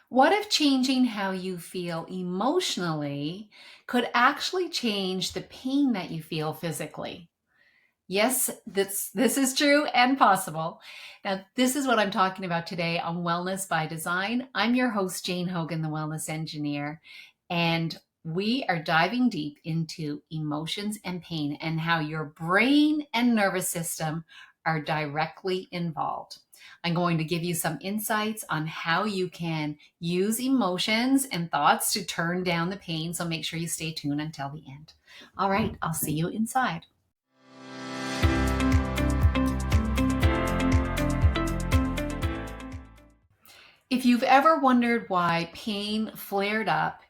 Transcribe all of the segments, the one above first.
What if changing how you feel emotionally could actually change the pain that you feel physically? Yes, this is true and possible. Now, this is what I'm talking about today on Wellness by Design. I'm your host, Jane Hogan, the Wellness Engineer, and we are diving deep into emotions and pain and how your brain and nervous system are directly involved. I'm going to give you some insights on how you can use emotions and thoughts to turn down the pain, so make sure you stay tuned until the end. All right, I'll see you inside. If you've ever wondered why pain flared up,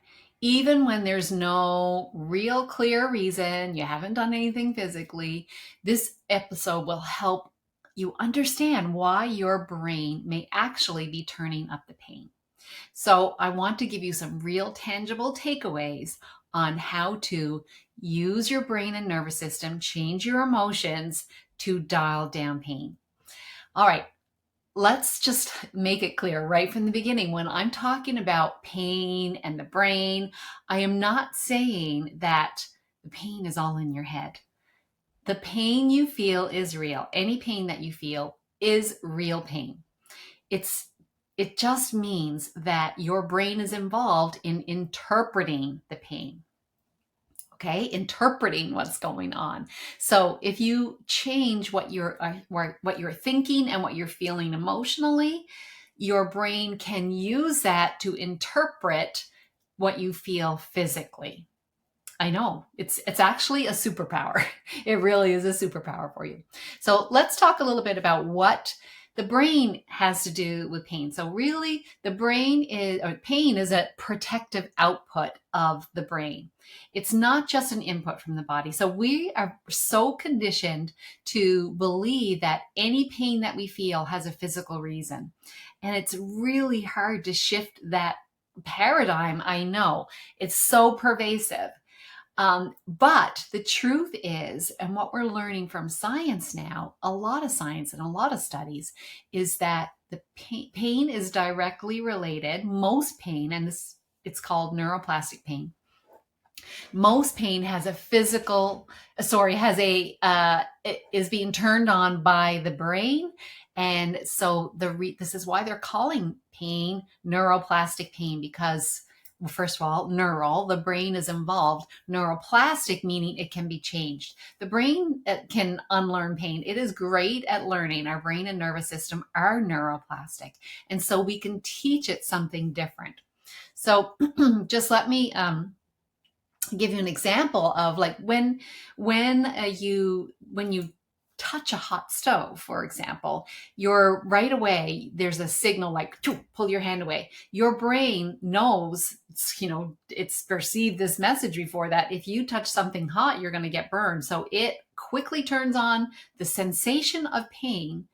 even when there's no real clear reason, you haven't done anything physically, this episode will help you understand why your brain may actually be turning up the pain. So, I want to give you some real tangible takeaways on how to use your brain and nervous system, change your emotions to dial down pain. All right, let's just make it clear right from the beginning. When I'm talking about pain and the brain, I am not saying that the pain is all in your head. The pain you feel is real. Any pain that you feel is real pain. It just means that your brain is involved in interpreting the pain. Okay, interpreting what's going on. So if you change what you're thinking and what you're feeling emotionally, your brain can use that to interpret what you feel physically. I know, it's actually a superpower. It really is a superpower for you. So let's talk a little bit about what the brain has to do with pain. So really, pain is a protective output of the brain. It's not just an input from the body. So we are so conditioned to believe that any pain that we feel has a physical reason. And it's really hard to shift that paradigm. I know it's so pervasive. But the truth is, and what we're learning from science now, a lot of science and a lot of studies, is that the pain is directly related. Most pain, and it's called neuroplastic pain. Most pain has a physical, sorry, has a is being turned on by the brain, and so this is why they're calling pain neuroplastic pain, because well, first of all, neural, the brain is involved. Neuroplastic, meaning it can be changed. The brain can unlearn pain. It is great at learning. Our brain and nervous system are neuroplastic. And so we can teach it something different. So just let me give you an example of like when you touch a hot stove, for example, you're right away, there's a signal like pull your hand away. Your brain knows, it's perceived this message before that if you touch something hot, you're going to get burned. So it quickly turns on the sensation of pain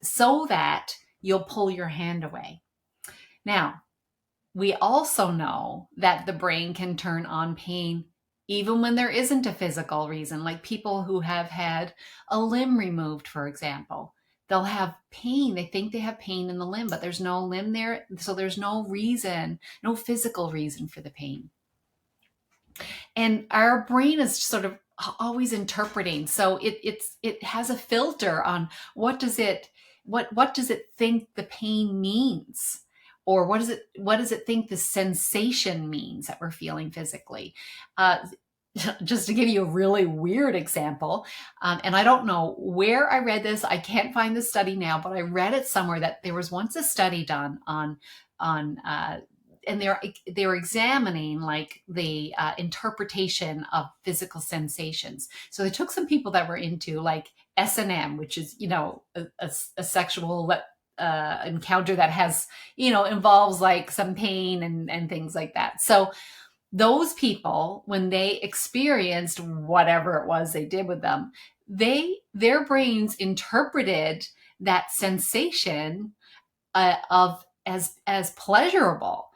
so that you'll pull your hand away. Now, we also know that the brain can turn on pain even when there isn't a physical reason, like people who have had a limb removed, for example. They'll have pain. They think they have pain in the limb, but there's no limb there. So there's no reason, no physical reason for the pain. And our brain is sort of always interpreting. So it has a filter on what does it think the pain means? Or what does it think the sensation means that we're feeling physically? Just to give you a really weird example, and I don't know where I read this. I can't find the study now, but I read it somewhere that there was once a study done on and they were examining like the interpretation of physical sensations. So they took some people that were into like S&M, which is a sexual encounter that has involves like some pain and things like that. So those people, when they experienced whatever it was they did with them, their brains interpreted that sensation of as pleasurable.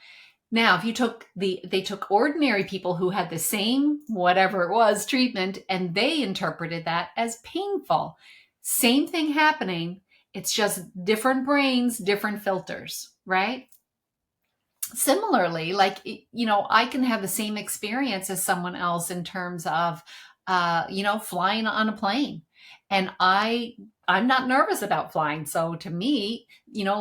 Now, if you they took ordinary people who had the same whatever it was treatment, and they interpreted that as painful. Same thing happening. It's just different brains, different filters, right? Similarly, like, I can have the same experience as someone else in terms of, flying on a plane. And I'm not nervous about flying. So to me,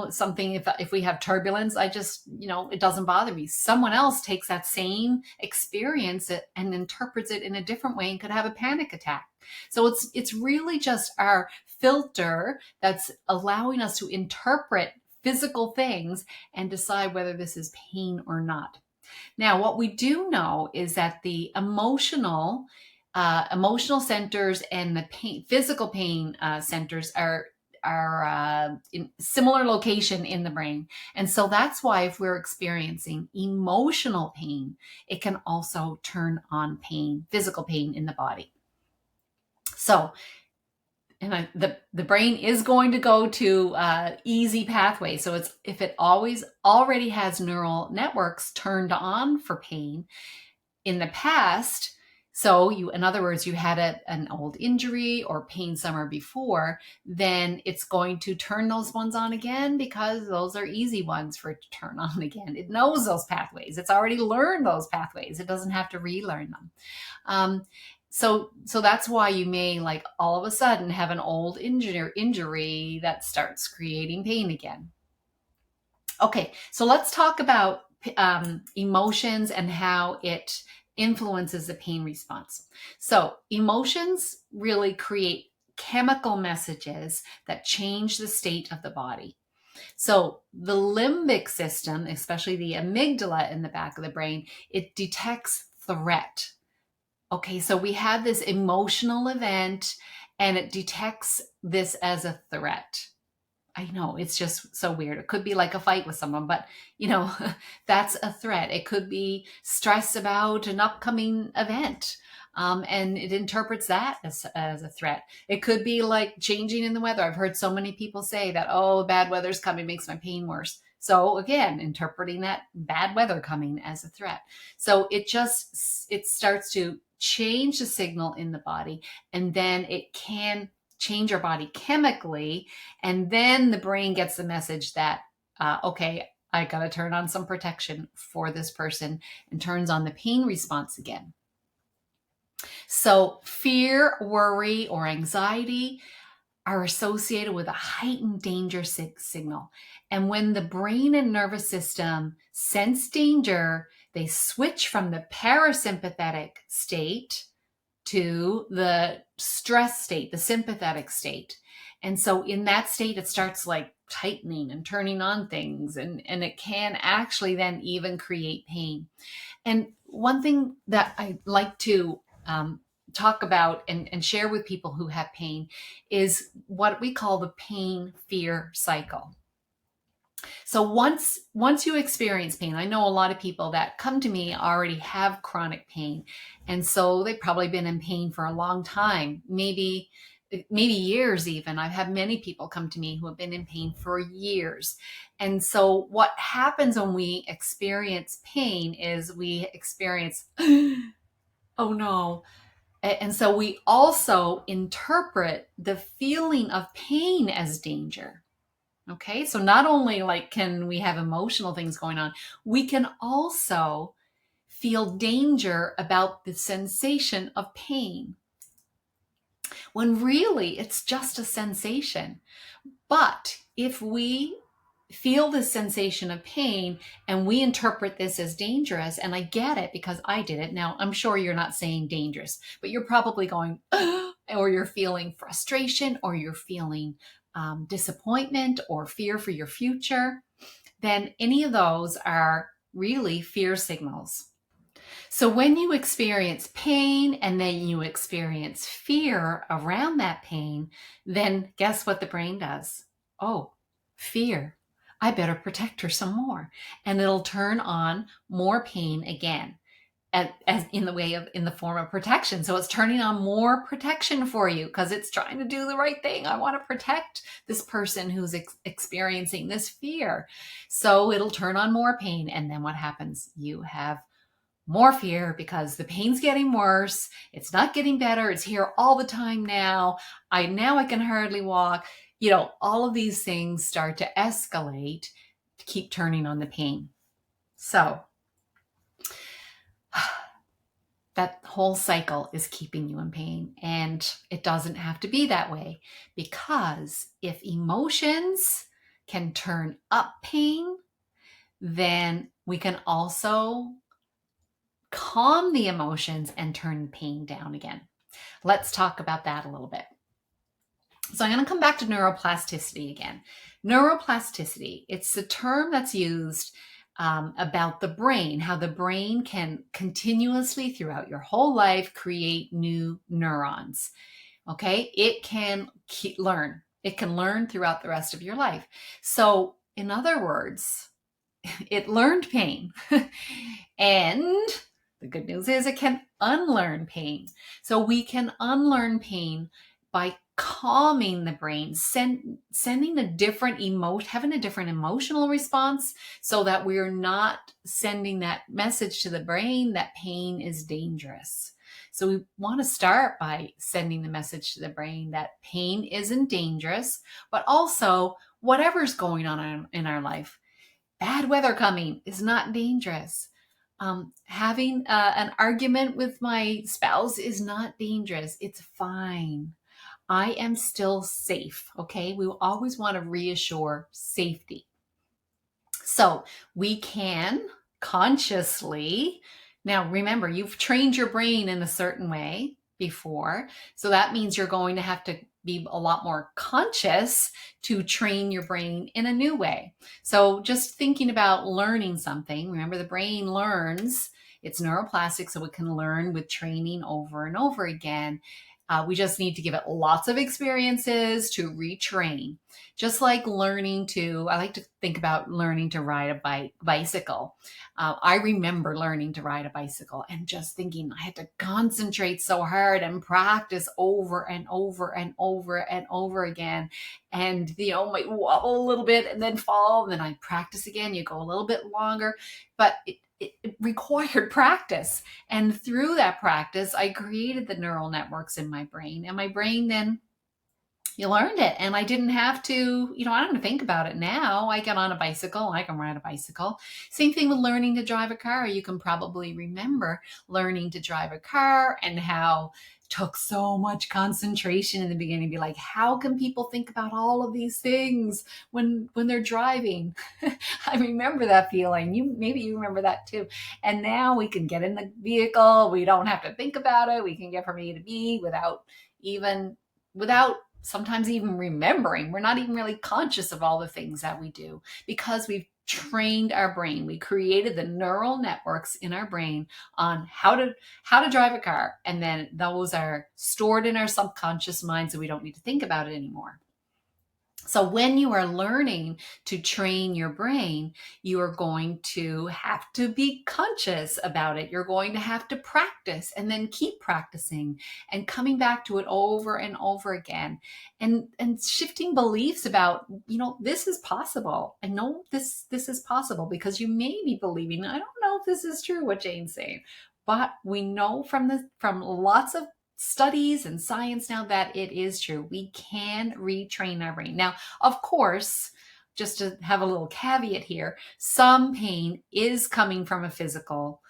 something, if we have turbulence, I just, it doesn't bother me. Someone else takes that same experience and interprets it in a different way and could have a panic attack. So it's really just our filter that's allowing us to interpret physical things and decide whether this is pain or not. Now, what we do know is that the emotional centers and the physical pain centers are in similar location in the brain. And so that's why if we're experiencing emotional pain, it can also turn on physical pain in the body. So, and the brain is going to go to easy pathways. So if it already has neural networks turned on for pain in the past, so in other words, you had an old injury or pain somewhere before, then it's going to turn those ones on again because those are easy ones for it to turn on again. It knows those pathways. It's already learned those pathways. It doesn't have to relearn them. So that's why you may, like, all of a sudden have an old injury that starts creating pain again. Okay, so let's talk about emotions and how it influences the pain response. So emotions really create chemical messages that change the state of the body. So the limbic system, especially the amygdala in the back of the brain, it detects threat. Okay, so we have this emotional event and it detects this as a threat. I know, it's just so weird. It could be like a fight with someone, but that's a threat. It could be stress about an upcoming event. And it interprets that as a threat. It could be like changing in the weather. I've heard so many people say that, oh, bad weather's coming, makes my pain worse. So again, interpreting that bad weather coming as a threat. So it starts to change the signal in the body, and then it can change our body chemically. And then the brain gets the message that, okay, I got to turn on some protection for this person, and turns on the pain response again. So fear, worry, or anxiety are associated with a heightened danger signal. And when the brain and nervous system sense danger, they switch from the parasympathetic state to the stress state, the sympathetic state. And so in that state, it starts like tightening and turning on things, and it can actually then even create pain. And one thing that I like to talk about and share with people who have pain is what we call the pain fear cycle. So once you experience pain, I know a lot of people that come to me already have chronic pain. And so they've probably been in pain for a long time, maybe years even. I've had many people come to me who have been in pain for years. And so what happens when we experience pain is we experience, oh no. And so we also interpret the feeling of pain as danger. Okay, so not only like can we have emotional things going on, we can also feel danger about the sensation of pain, when really it's just a sensation. But if we feel the sensation of pain and we interpret this as dangerous, and I get it because I did it. Now, I'm sure you're not saying dangerous, but you're probably going, or you're feeling frustration, or you're feeling disappointment or fear for your future. Then any of those are really fear signals. So when you experience pain and then you experience fear around that pain, then guess what the brain does? Oh, fear. I better protect her some more. And it'll turn on more pain again, as in the form of protection. So it's turning on more protection for you because it's trying to do the right thing. I want to protect this person who's experiencing this fear. So it'll turn on more pain. And then what happens? You have more fear because the pain's getting worse. It's not getting better. It's here all the time now. I can hardly walk. All of these things start to escalate to keep turning on the pain. So that whole cycle is keeping you in pain. And it doesn't have to be that way, because if emotions can turn up pain, then we can also calm the emotions and turn pain down again. Let's talk about that a little bit. So I'm going to come back to neuroplasticity again. Neuroplasticity, it's the term that's used about the brain, how the brain can continuously throughout your whole life create new neurons. Okay, it can learn. It can learn throughout the rest of your life. So in other words, it learned pain. And the good news is it can unlearn pain. So we can unlearn pain by calming the brain, sending a different having a different emotional response, so that we're not sending that message to the brain that pain is dangerous. So we want to start by sending the message to the brain that pain isn't dangerous, but also whatever's going on in our life. Bad weather coming is not dangerous. Having an argument with my spouse is not dangerous. It's fine. I am still safe. Okay. We always want to reassure safety. So we can consciously, now remember, you've trained your brain in a certain way before. So that means you're going to have to be a lot more conscious to train your brain in a new way. So just thinking about learning something, remember the brain learns, it's neuroplastic, so it can learn with training over and over again. We just need to give it lots of experiences to retrain. Just like learning to, I like to think about learning to ride a bicycle. I remember learning to ride a bicycle and just thinking I had to concentrate so hard and practice over and over and over and over again. And, might wobble a little bit and then fall. And then I practice again. You go a little bit longer. But it required practice. And through that practice, I created the neural networks in my brain. And my brain then, you learned it. And I didn't have to, I don't think about it now. I get on a bicycle, I can ride a bicycle. Same thing with learning to drive a car. You can probably remember learning to drive a car and how it took so much concentration in the beginning. Be like, how can people think about all of these things when they're driving? I remember that feeling. Maybe you remember that too. And now we can get in the vehicle. We don't have to think about it. We can get from A to B without sometimes even remembering. We're not even really conscious of all the things that we do because we've trained our brain. We created the neural networks in our brain on how to drive a car. And then those are stored in our subconscious mind, so we don't need to think about it anymore. So when you are learning to train your brain, you are going to have to be conscious about it. You're going to have to practice and then keep practicing and coming back to it over and over again, and shifting beliefs about, this is possible. I know this is possible, because you may be believing, I don't know if this is true what Jane's saying, but we know from lots of studies and science now that it is true. We can retrain our brain. Now, of course, just to have a little caveat here, some pain is coming from a physical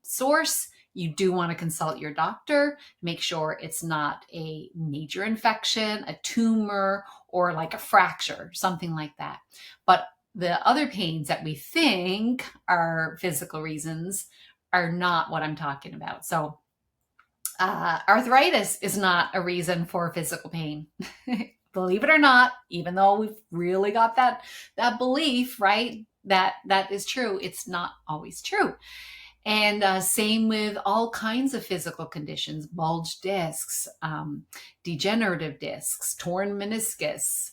source. You do want to consult your doctor, make sure it's not a major infection, a tumor, or like a fracture, something like that. But the other pains that we think are physical reasons are not what I'm talking about. So arthritis is not a reason for physical pain. Believe it or not, even though we've really got that belief, right? That is true. It's not always true. And same with all kinds of physical conditions, bulged discs, degenerative discs, torn meniscus,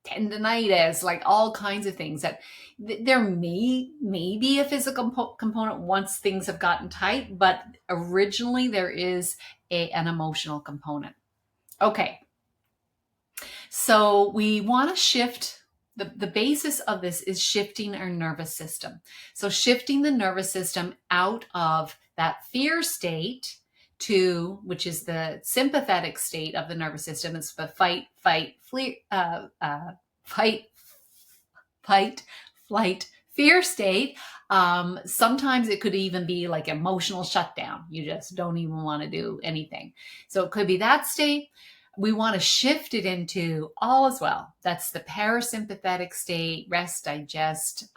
tendinitis, like all kinds of things that there may be a physical component once things have gotten tight, but originally there is an emotional component. Okay. So we want to shift. The basis of this is shifting our nervous system. So shifting the nervous system out of that fear state to, which is the sympathetic state of the nervous system. It's the fight, flight, fear state. Sometimes it could even be like emotional shutdown. You just don't even want to do anything. So it could be that state. We want to shift it into all as well. That's the parasympathetic state, rest, digest,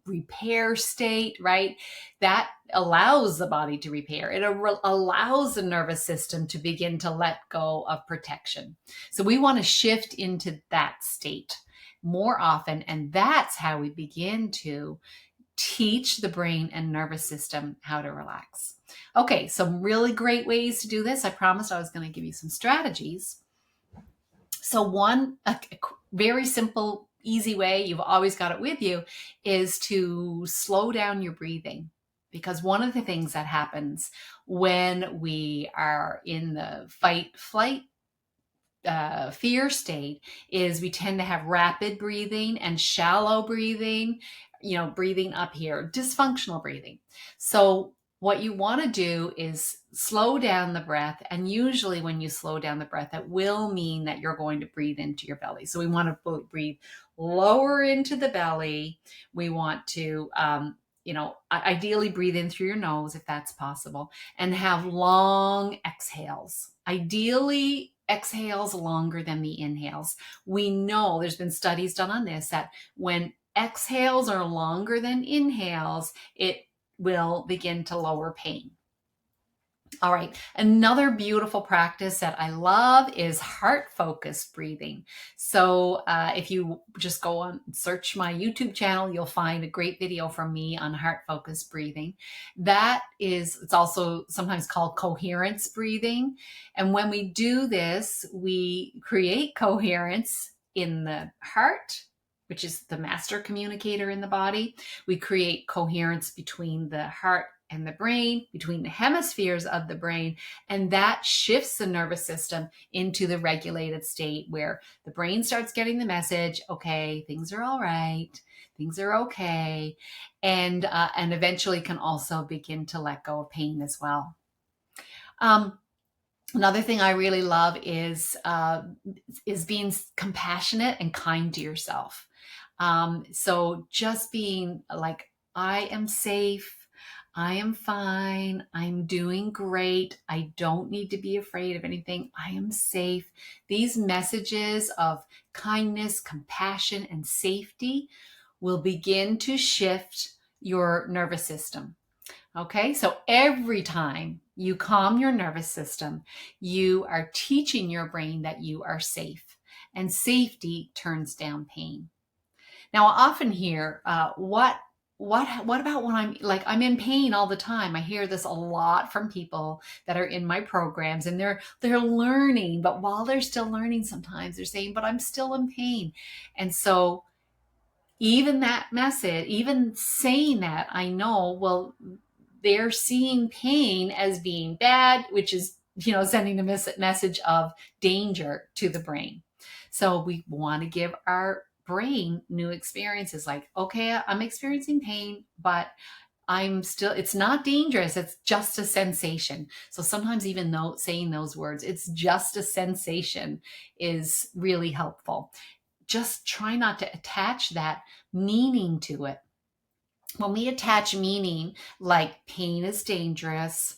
repair state, right? That allows the body to repair. It allows the nervous system to begin to let go of protection. So we want to shift into that state more often. And that's how we begin to teach the brain and nervous system how to relax. Okay, some really great ways to do this. I promised I was going to give you some strategies. So one, a very simple, easy way, you've always got it with you, is to slow down your breathing. Because one of the things that happens when we are in the fight, flight, fear state is we tend to have rapid breathing and shallow breathing, breathing up here, dysfunctional breathing. So what you want to do is slow down the breath. And usually when you slow down the breath, that will mean that you're going to breathe into your belly. So we want to breathe lower into the belly. We want to, ideally breathe in through your nose if that's possible, and have long exhales. Ideally, exhales longer than the inhales. We know there's been studies done on this, that when exhales are longer than inhales, it will begin to lower pain. All right, another beautiful practice that I love is heart-focused breathing. So if you just go on and search my YouTube channel, you'll find a great video from me on heart-focused breathing. It's also sometimes called coherence breathing. And when we do this, we create coherence in the heart, which is the master communicator in the body. We create coherence between the heart and the brain, between the hemispheres of the brain, and that shifts the nervous system into the regulated state where the brain starts getting the message, okay, things are all right, things are okay, and eventually can also begin to let go of pain as well. Another thing I really love is being compassionate and kind to yourself. So just being like, I am safe, I am fine, I'm doing great, I don't need to be afraid of anything, I am safe. These messages of kindness, compassion, and safety will begin to shift your nervous system. Okay, so every time you calm your nervous system, you are teaching your brain that you are safe, and safety turns down pain. Now, I often hear, what about when I'm in pain all the time? I hear this a lot from people that are in my programs, and they're learning, but while they're still learning, sometimes they're saying, but I'm still in pain. And so even that message, even saying that, I know, well, they're seeing pain as being bad, which is, sending a message of danger to the brain. So we want to give our brain new experiences, like, okay, I'm experiencing pain, but it's not dangerous. It's just a sensation. So sometimes even though saying those words, it's just a sensation, is really helpful. Just try not to attach that meaning to it. When we attach meaning, like pain is dangerous,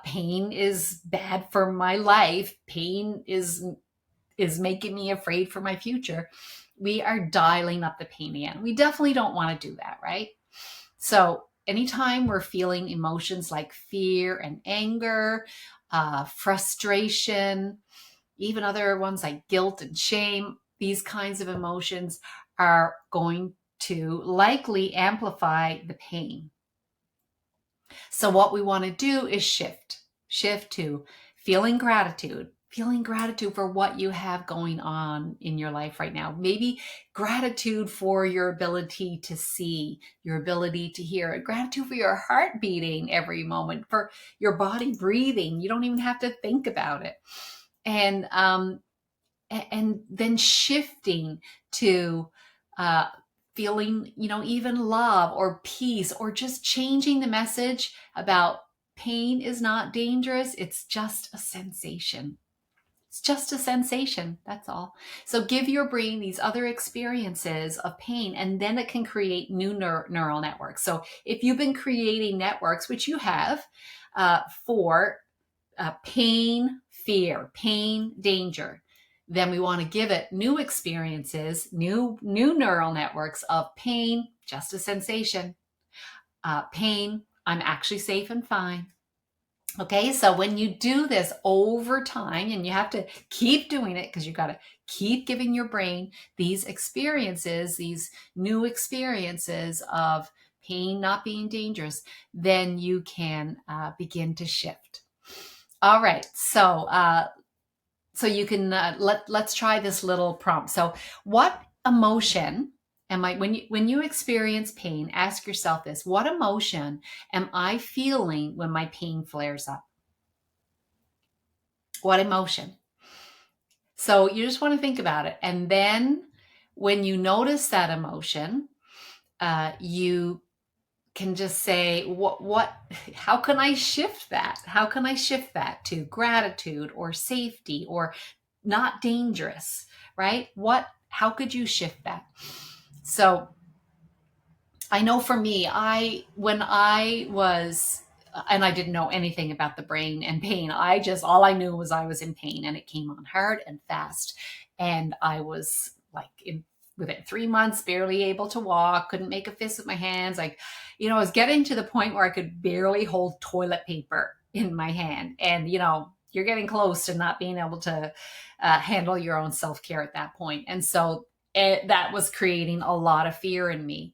pain is bad for my life, pain is making me afraid for my future, we are dialing up the pain again. We definitely don't want to do that, right? So anytime we're feeling emotions like fear and anger, frustration, even other ones like guilt and shame, these kinds of emotions are going to likely amplify the pain. So what we want to do is shift to feeling gratitude for what you have going on in your life right now. Maybe gratitude for your ability to see, your ability to hear, gratitude for your heart beating every moment, for your body breathing. You don't even have to think about it. And then shifting to feeling, even love or peace, or just changing the message about pain is not dangerous. It's just a sensation. It's just a sensation. That's all. So give your brain these other experiences of pain, and then it can create new neural networks. So if you've been creating networks, which you have, for pain, fear, pain, danger, then we want to give it new experiences, new neural networks of pain, just a sensation, pain, I'm actually safe and fine. Okay, so when you do this over time, and you have to keep doing it because you got to keep giving your brain these experiences, these new experiences of pain not being dangerous, then you can begin to shift. All right, so you can let's try this little prompt. So, what emotion am I when you experience pain? Ask yourself this: what emotion am I feeling when my pain flares up? What emotion? So you just want to think about it, and then when you notice that emotion, you can just say, how can I shift that? How can I shift that to gratitude or safety or not dangerous, right? How could you shift that? So I know for me, when I was, and I didn't know anything about the brain and pain. All I knew was I was in pain, and it came on hard and fast. And I was like within 3 months, barely able to walk, couldn't make a fist with my hands. Like, I was getting to the point where I could barely hold toilet paper in my hand. And, you're getting close to not being able to handle your own self-care at that point. And so that was creating a lot of fear in me.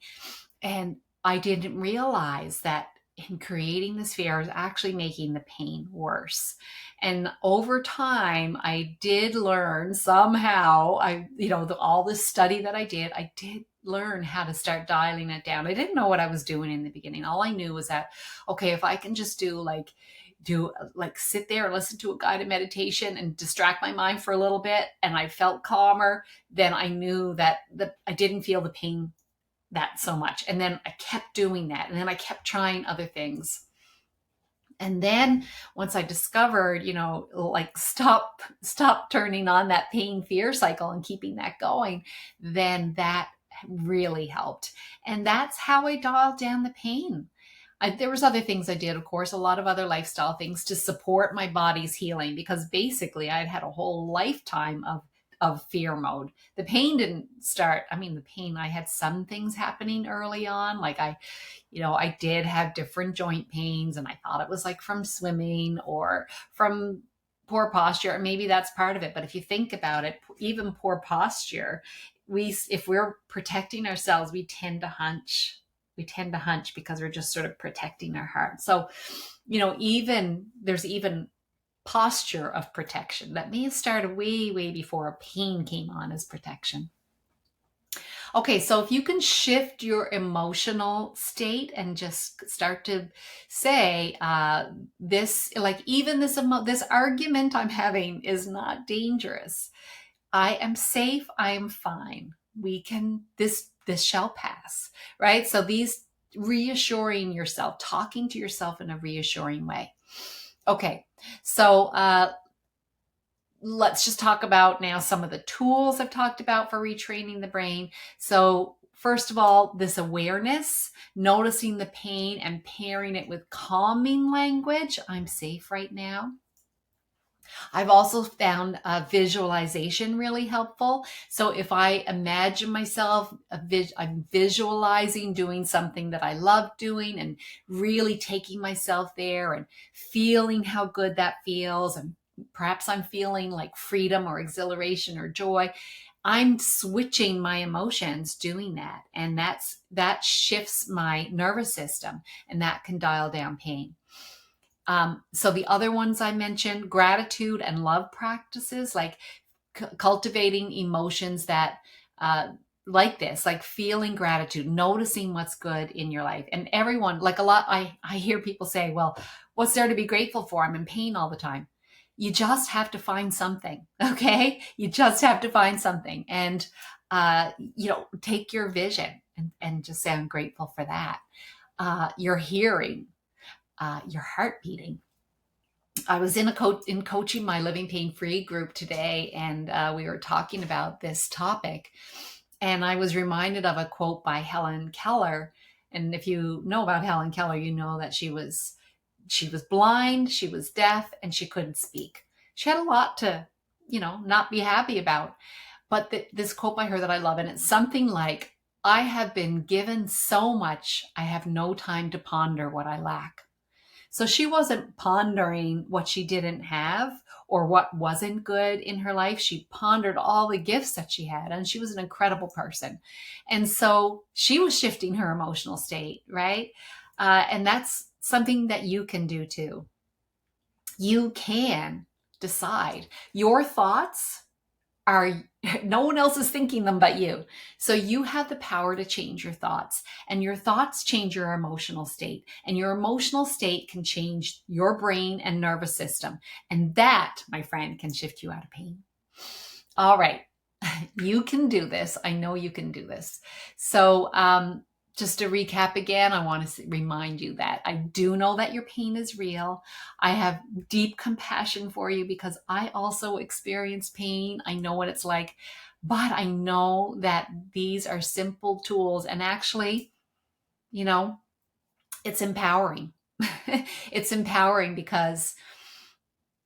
And I didn't realize that in creating this fear, I was actually making the pain worse. And over time, I did learn somehow, all this study that I did learn how to start dialing it down. I didn't know what I was doing in the beginning. All I knew was that, okay, if I can just do sit there and listen to a guided meditation and distract my mind for a little bit, and I felt calmer, then I knew that I didn't feel the pain that so much. And then I kept doing that. And then I kept trying other things. And then once I discovered, stop turning on that pain fear cycle and keeping that going, then that really helped. And that's how I dialed down the pain. There was other things I did, of course, a lot of other lifestyle things to support my body's healing, because basically I'd had a whole lifetime of fear mode. The pain didn't start. The pain, I had some things happening early on. Like I did have different joint pains, and I thought it was like from swimming or from poor posture. Maybe that's part of it. But if you think about it, even poor posture, if we're protecting ourselves, we tend to hunch. We tend to hunch because we're just sort of protecting our heart. So, there's even posture of protection that may have started way, way before a pain came on as protection. Okay, so if you can shift your emotional state and just start to say, this argument I'm having is not dangerous. I am safe. I am fine. This shall pass, right? So these reassuring yourself, talking to yourself in a reassuring way. Okay, so let's just talk about now some of the tools I've talked about for retraining the brain. So first of all, this awareness, noticing the pain and pairing it with calming language. I'm safe right now. I've also found visualization really helpful. So if I imagine myself, I'm visualizing doing something that I love doing and really taking myself there and feeling how good that feels. And perhaps I'm feeling like freedom or exhilaration or joy. I'm switching my emotions doing that. And that shifts my nervous system, and that can dial down pain. So the other ones I mentioned, gratitude and love practices, like cultivating emotions that like this, like feeling gratitude, noticing what's good in your life. And everyone, like I hear people say, well, what's there to be grateful for? I'm in pain all the time. You just have to find something, okay? You just have to find something. And, take your vision and just say, I'm grateful for that. Your hearing, your heart beating. I was in coaching my Living Pain Free group today, and we were talking about this topic. And I was reminded of a quote by Helen Keller. And if you know about Helen Keller, you know that she was blind, she was deaf, and she couldn't speak. She had a lot to, not be happy about. But this quote by her that I love, and it's something like, I have been given so much, I have no time to ponder what I lack. So she wasn't pondering what she didn't have or what wasn't good in her life. She pondered all the gifts that she had, and she was an incredible person. And so she was shifting her emotional state, right? And that's something that you can do too. You can decide. Your thoughts are, no one else is thinking them but you. So you have the power to change your thoughts, and your thoughts change your emotional state, and your emotional state can change your brain and nervous system. And that, my friend, can shift you out of pain. All right. You can do this. I know you can do this. So, just to recap again, I want to remind you that I do know that your pain is real. I have deep compassion for you because I also experience pain. I know what it's like, but I know that these are simple tools, and actually, it's empowering. It's empowering because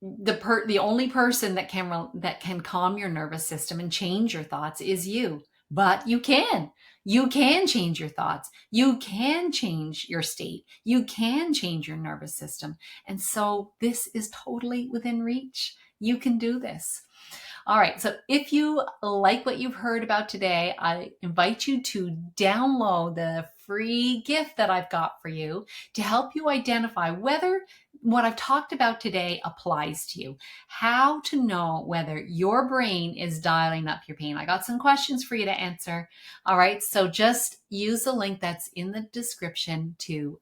the only person that can calm your nervous system and change your thoughts is you. But you can change your thoughts. You can change your state. You can change your nervous system. And so this is totally within reach. You can do this. All right. So if you like what you've heard about today, I invite you to download the free gift that I've got for you to help you identify whether what I've talked about today applies to you. How to know whether your brain is dialing up your pain. I got some questions for you to answer. All right. So just use the link that's in the description to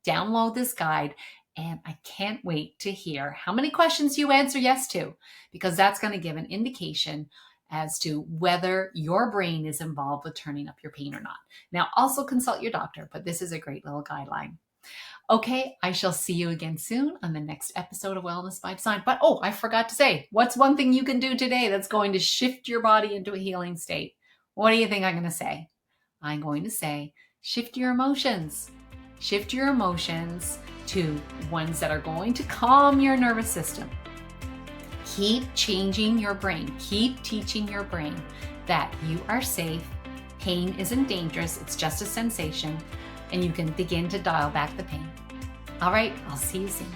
download this guide. And I can't wait to hear how many questions you answer yes to, because that's going to give an indication as to whether your brain is involved with turning up your pain or not. Now, also consult your doctor, but this is a great little guideline. Okay, I shall see you again soon on the next episode of Wellness by Design. But I forgot to say, what's one thing you can do today that's going to shift your body into a healing state? What do you think I'm going to say? I'm going to say, shift your emotions. Shift your emotions to ones that are going to calm your nervous system. Keep changing your brain. Keep teaching your brain that you are safe. Pain isn't dangerous. It's just a sensation. And you can begin to dial back the pain. All right, I'll see you soon.